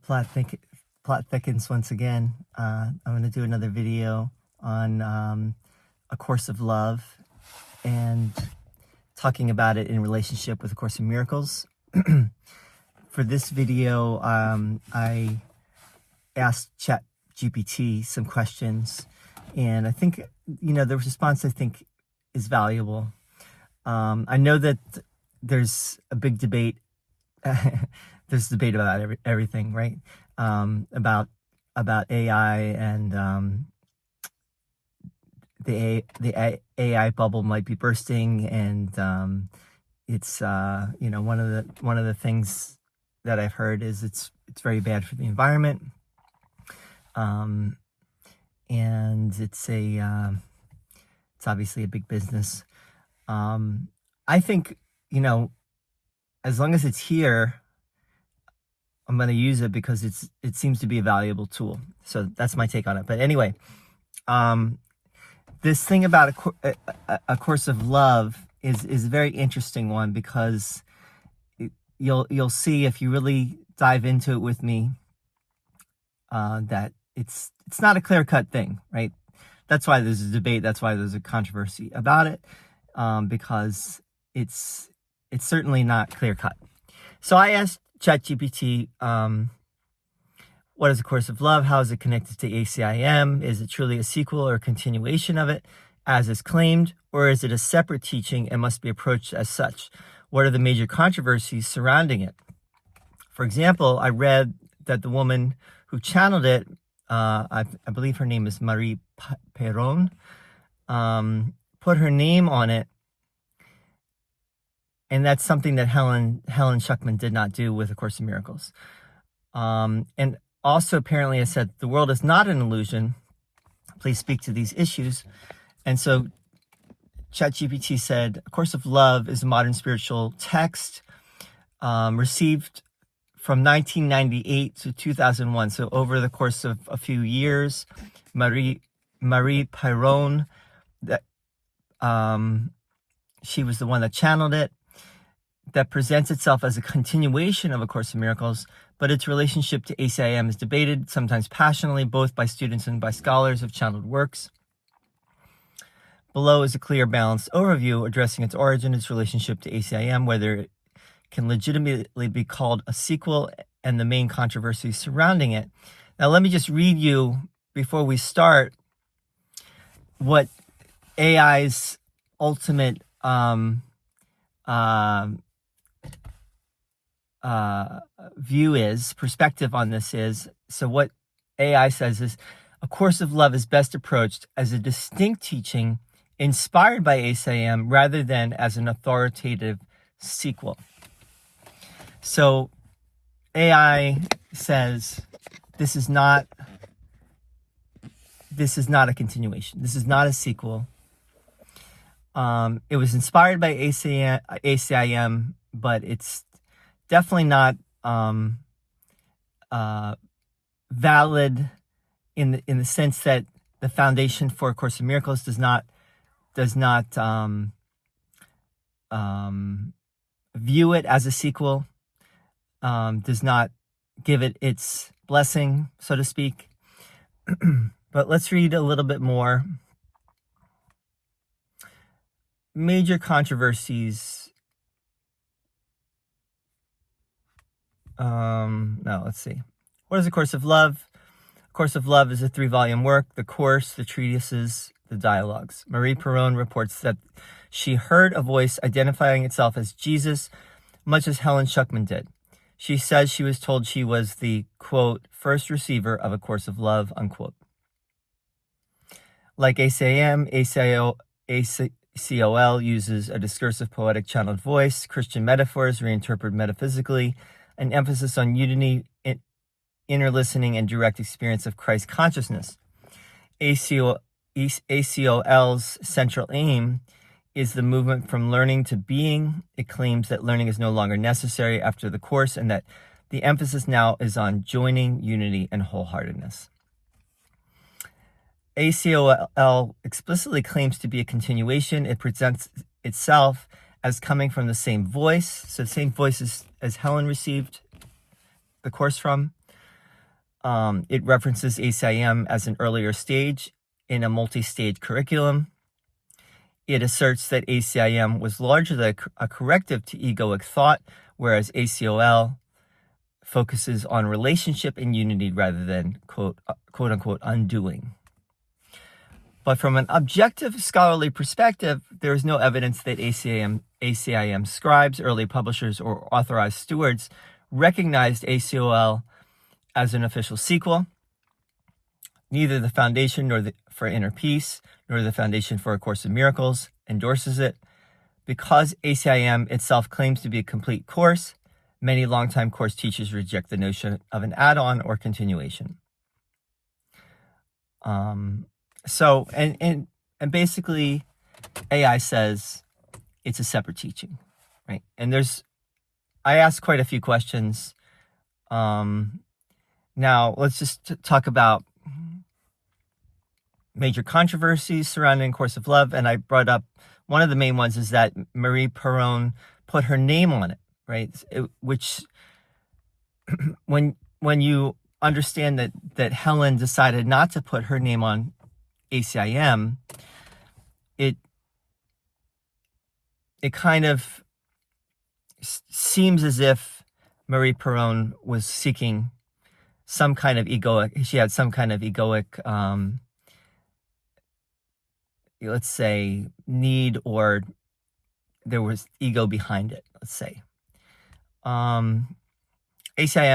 plot thickens once again. I'm going to do another video on A Course of Love and talking about it in relationship with A Course in Miracles. For this video, I asked ChatGPT some questions, and I think, the response I think is valuable. I know that there's a big debate. There's debate about everything, right? About AI and the AI bubble might be bursting, and it's one of the things that I've heard is it's very bad for the environment, and it's obviously a big business. I think as long as it's here, I'm going to use it because it seems to be a valuable tool. So that's my take on it. But anyway, this thing about a Course of Love is a very interesting one, because you'll see if you really dive into it with me that it's not a clear-cut thing, right? That's why there's a debate. That's why there's a controversy about it, because it's certainly not clear-cut. So I asked ChatGPT, what is A Course of Love? How is it connected to ACIM? Is it truly a sequel or a continuation of it, as is claimed, or is it a separate teaching and must be approached as such? What are the major controversies surrounding it? For example, I read that the woman who channeled it, I believe her name is Mari Perron, put her name on it. And that's something that Helen Schucman did not do with A Course in Miracles. And also, apparently, I said, the world is not an illusion. Please speak to these issues. And so ChatGPT said, A Course of Love is a modern spiritual text received from 1998 to 2001. So over the course of a few years, Mari Perron, that she was the one that channeled it, that presents itself as a continuation of A Course in Miracles, but its relationship to ACIM is debated, sometimes passionately, both by students and by scholars of channeled works. Below is a clear, balanced overview addressing its origin, its relationship to ACIM, whether it can legitimately be called a sequel, and the main controversies surrounding it. Now, let me just read you, before we start, what AI's ultimate view is, perspective on this is. So what AI says is, A Course of Love is best approached as a distinct teaching inspired by ACIM rather than as an authoritative sequel. So AI says this is not a continuation. This is not a sequel. It was inspired by ACIM, but it's definitely not valid in the sense that the foundation for A Course in Miracles does not view it as a sequel, does not give it its blessing, so to speak. But let's read a little bit more. Major controversies. No, let's see. What is A Course of Love? A Course of Love is a 3-volume work. The course, the treatises, the dialogues. Mari Perron reports that she heard a voice identifying itself as Jesus, much as Helen Schucman did. She says she was told she was the, quote, first receiver of A Course of Love, unquote. Like ACIM, ACOL uses a discursive, poetic, channeled voice, Christian metaphors reinterpreted metaphysically, an emphasis on unity, inner listening, and direct experience of Christ consciousness. ACOL's central aim is the movement from learning to being. It claims that learning is no longer necessary after the course, and that the emphasis now is on joining, unity, and wholeheartedness. ACOL explicitly claims to be a continuation. It presents itself as coming from the same voice, so the same voice as Helen received the course from. It references ACIM as an earlier stage in a multi-stage curriculum. It asserts that ACIM was largely a corrective to egoic thought, whereas ACOL focuses on relationship and unity rather than quote unquote undoing. But from an objective scholarly perspective, there is no evidence that ACIM scribes, early publishers, or authorized stewards recognized ACOL as an official sequel. Neither the Foundation for Inner Peace nor the Foundation for A Course in Miracles endorses it. Because ACIM itself claims to be a complete course, many longtime course teachers reject the notion of an add-on or continuation. So basically, AI says it's a separate teaching, right? And I asked quite a few questions. Now let's just talk about major controversies surrounding Course of Love, and I brought up one of the main ones is that Mari Perron put her name on it, right? Which, when you understand that Helen decided not to put her name on ACIM, it kind of seems as if Mari Perron was seeking some kind of egoic, she had some kind of egoic, let's say, need, or there was ego behind it, let's say. ACIM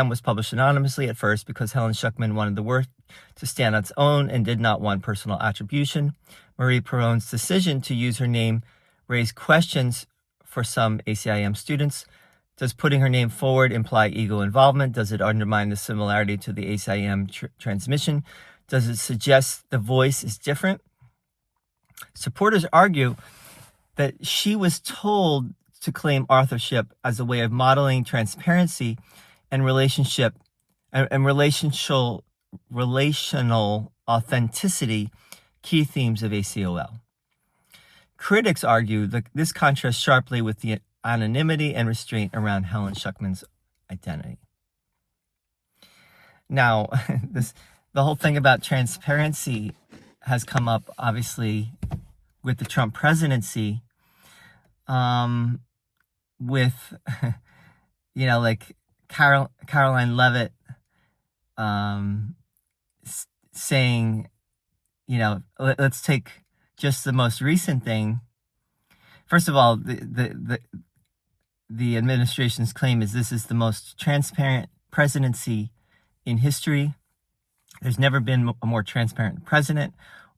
was published anonymously at first because Helen Schucman wanted the work to stand on its own and did not want personal attribution. Mari Perron's decision to use her name raised questions for some ACIM students. Does putting her name forward imply ego involvement? Does it undermine the similarity to the ACIM transmission? Does it suggest the voice is different? Supporters argue that she was told to claim authorship as a way of modeling transparency and relational authenticity, key themes of ACOL. Critics argue that this contrasts sharply with the anonymity and restraint around Helen Schucman's identity. Now, the whole thing about transparency has come up, obviously, with the Trump presidency, with, like Caroline Leavitt saying, let's take just the most recent thing. First of all, the administration's claim is this is the most transparent presidency in history. There's never been a more transparent president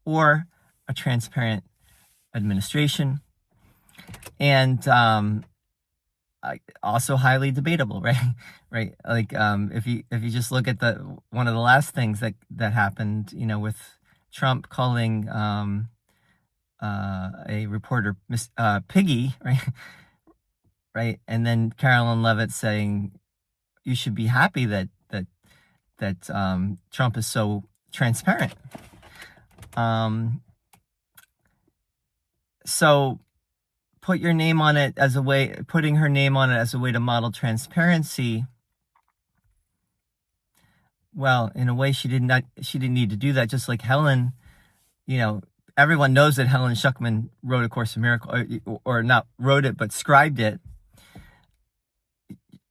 or a transparent administration. And also highly debatable, right? Right. Like if you just look at one of the last things that happened, with Trump calling a reporter Piggy, right? Right. And then Caroline Leavitt saying you should be happy that Trump is so transparent. So putting her name on it as a way to model transparency. Well, in a way, she didn't need to do that. Just like Helen, everyone knows that Helen Schucman wrote A Course in Miracles, or not wrote it, but scribed it.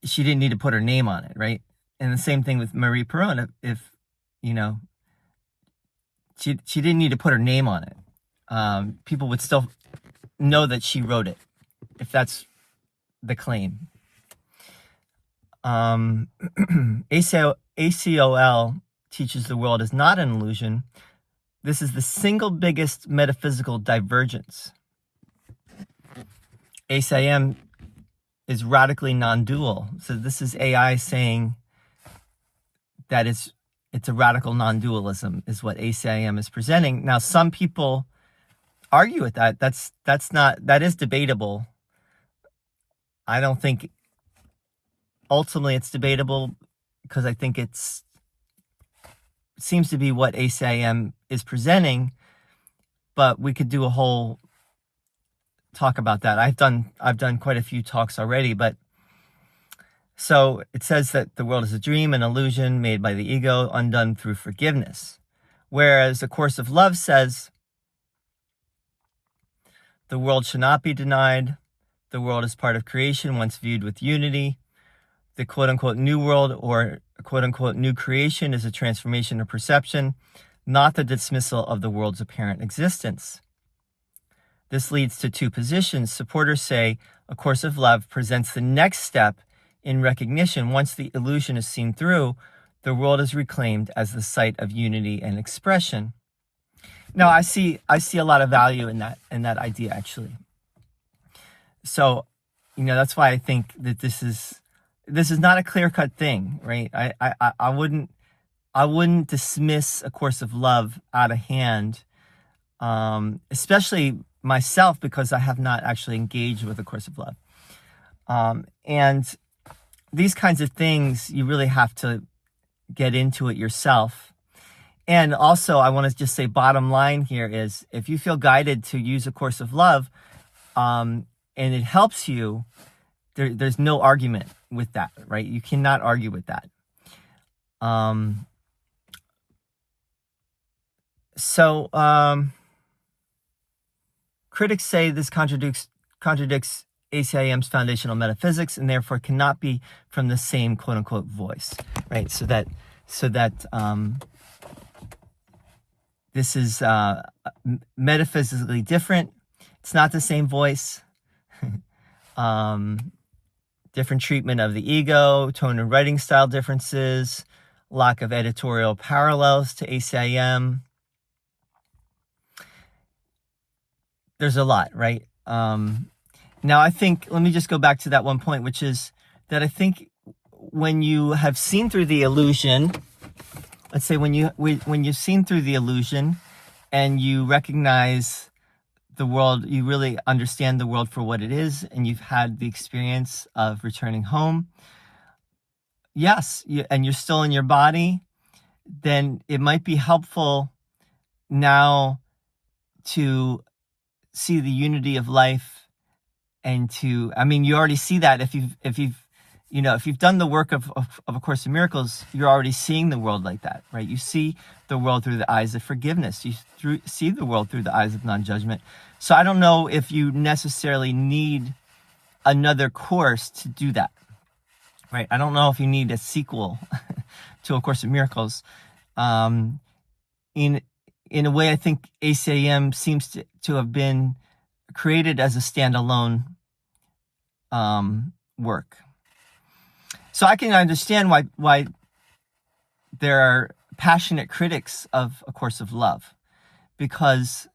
She didn't need to put her name on it, right? And the same thing with Mari Perron. If she didn't need to put her name on it, people would still know that she wrote it, if that's the claim. ACOL teaches the world is not an illusion. This is the single biggest metaphysical divergence. ACIM is radically non-dual. So this is AI saying that it's a radical non-dualism is what ACIM is presenting. Now, some people argue with that. That is debatable. I don't think ultimately it's debatable, because I think it seems to be what ACIM is presenting, but we could do a whole talk about that. I've done quite a few talks already, but So it says that the world is a dream, an illusion made by the ego, undone through forgiveness. Whereas A Course of Love says the world should not be denied. The world is part of creation once viewed with unity. The quote-unquote new world or quote-unquote new creation is a transformation of perception, not the dismissal of the world's apparent existence. This leads to two positions. Supporters say A Course of Love presents the next step in recognition. Once the illusion is seen through, the world is reclaimed as the site of unity and expression. Now, I see a lot of value in that idea, actually. So, that's why I think that this is not a clear-cut thing, right? I wouldn't dismiss A Course of Love out of hand, especially myself, because I have not actually engaged with A Course of Love. And these kinds of things, you really have to get into it yourself. And also, I want to just say, bottom line here is, if you feel guided to use A Course of Love, and it helps you, there's no argument with that, right? You cannot argue with that. Critics say this contradicts ACIM's foundational metaphysics and therefore cannot be from the same quote-unquote voice, right? So that this is metaphysically different. It's not the same voice. Different treatment of the ego, tone and writing style differences, lack of editorial parallels to ACIM. There's a lot, right? Now, I think, let me just go back to that one point, which is that I think when you have seen through the illusion, let's say when you've seen through the illusion and you recognize the world, you really understand the world for what it is, and you've had the experience of returning home, yes, and you're still in your body, then it might be helpful now to see the unity of life, and you already see that if you've done the work of A Course in Miracles, you're already seeing the world like that, right? You see the world through the eyes of forgiveness. You see the world through the eyes of non-judgment. So I don't know if you necessarily need another course to do that, right? I don't know if you need a sequel to A Course in Miracles. In a way, I think ACIM seems to have been created as a standalone work. So I can understand why there are passionate critics of A Course of Love, because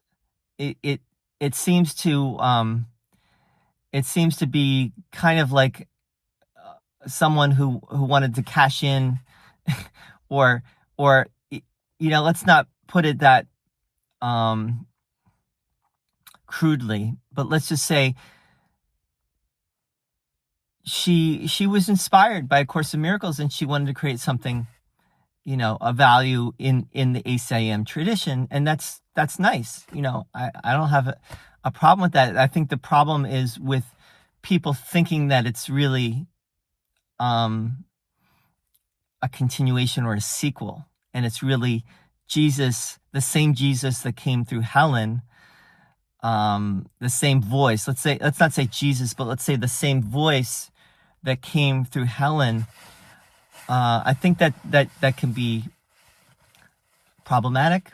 it seems to be kind of like someone who wanted to cash in, or let's not put it that crudely, but let's just say she was inspired by A Course in Miracles, and she wanted to create something, a value in the ACIM tradition, and that's nice. I don't have a problem with that. I think the problem is with people thinking that it's really a continuation or a sequel, and it's really Jesus, the same Jesus that came through Helen, the same voice. Let's not say Jesus, but let's say the same voice that came through Helen. I think that can be problematic.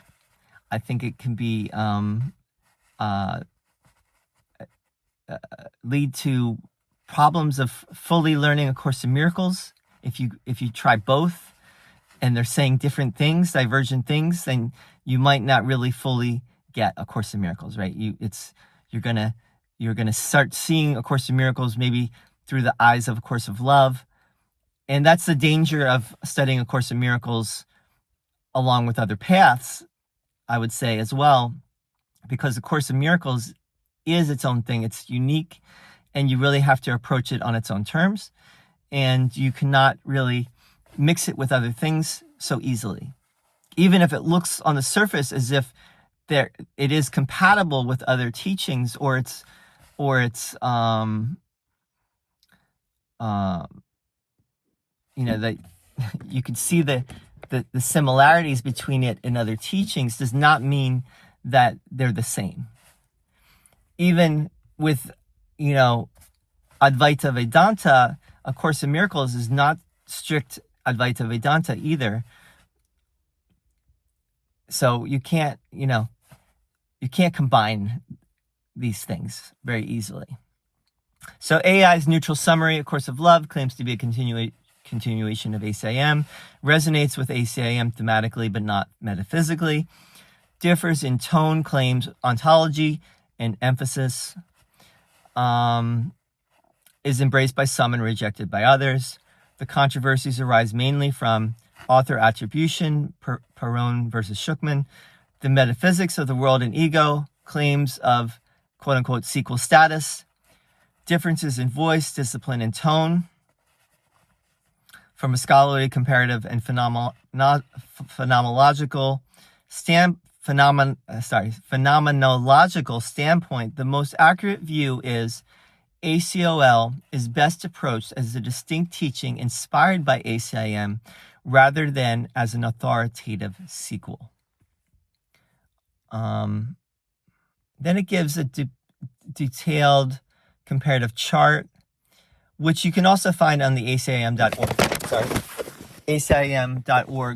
I think it can be lead to problems of fully learning A Course in Miracles. If you try both and they're saying different things, divergent things, then you might not really fully get A Course in Miracles, right? You're gonna start seeing A Course in Miracles maybe through the eyes of A Course of Love, and that's the danger of studying A Course in Miracles along with other paths, I would say, as well, because A Course in Miracles is its own thing. It's unique, and you really have to approach it on its own terms, and you cannot really mix it with other things so easily, even if it looks on the surface as if it is compatible with other teachings, or it's that you can see the similarities between it and other teachings does not mean that they're the same. Even with, Advaita Vedanta, A Course in Miracles is not strict Advaita Vedanta either. So you can't combine these things very easily. So AI's neutral summary, A Course of Love, claims to be a continuation of ACIM, resonates with ACIM thematically but not metaphysically, differs in tone, claims ontology and emphasis, is embraced by some and rejected by others. The controversies arise mainly from author attribution, Perron versus Schucman, the metaphysics of the world and ego, claims of quote-unquote sequel status, differences in voice, discipline, and tone. From a scholarly, comparative, and phenomenological standpoint, the most accurate view is ACOL is best approached as a distinct teaching inspired by ACIM rather than as an authoritative sequel. Then it gives a detailed comparative chart, which you can also find on the ACIM.org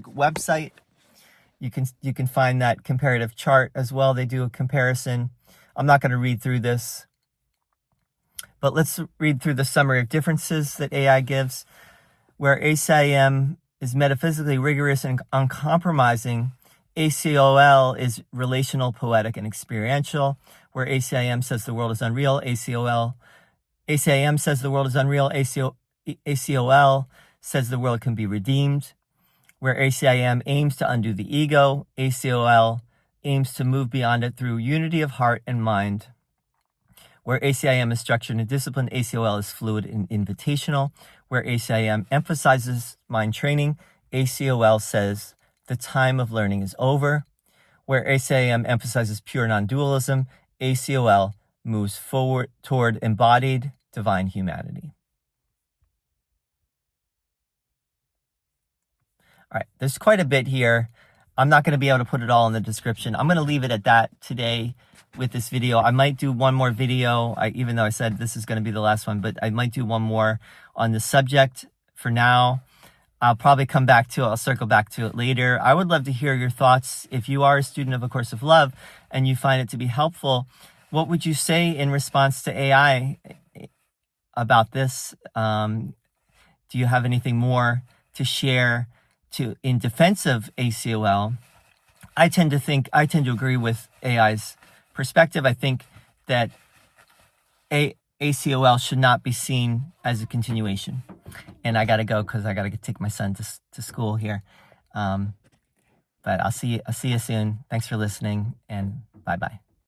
website. You can find that comparative chart as well. They do a comparison. I'm not going to read through this, but let's read through the summary of differences that AI gives. Where ACIM is metaphysically rigorous and uncompromising, ACOL is relational, poetic, and experiential. Where ACIM says the world is unreal, ACIM says the world is unreal, ACOL says the world can be redeemed. Where ACIM aims to undo the ego, ACOL aims to move beyond it through unity of heart and mind. Where ACIM is structured and disciplined, ACOL is fluid and invitational. Where ACIM emphasizes mind training, ACOL says the time of learning is over. Where ACIM emphasizes pure non-dualism, ACOL moves forward toward embodied divine humanity. All right, there's quite a bit here. I'm not going to be able to put it all in the description. I'm going to leave it at that today with this video. I might do one more video, even though I said this is going to be the last one, but I might do one more on the subject for now. I'll probably come back to it. I'll circle back to it later. I would love to hear your thoughts. If you are a student of A Course of Love and you find it to be helpful, what would you say in response to AI about this? Do you have anything more to share in defense of ACOL? I tend to agree with AI's perspective. I think that ACOL should not be seen as a continuation. And I got to go because I got to take my son to school here. But I'll see you soon. Thanks for listening, and bye-bye.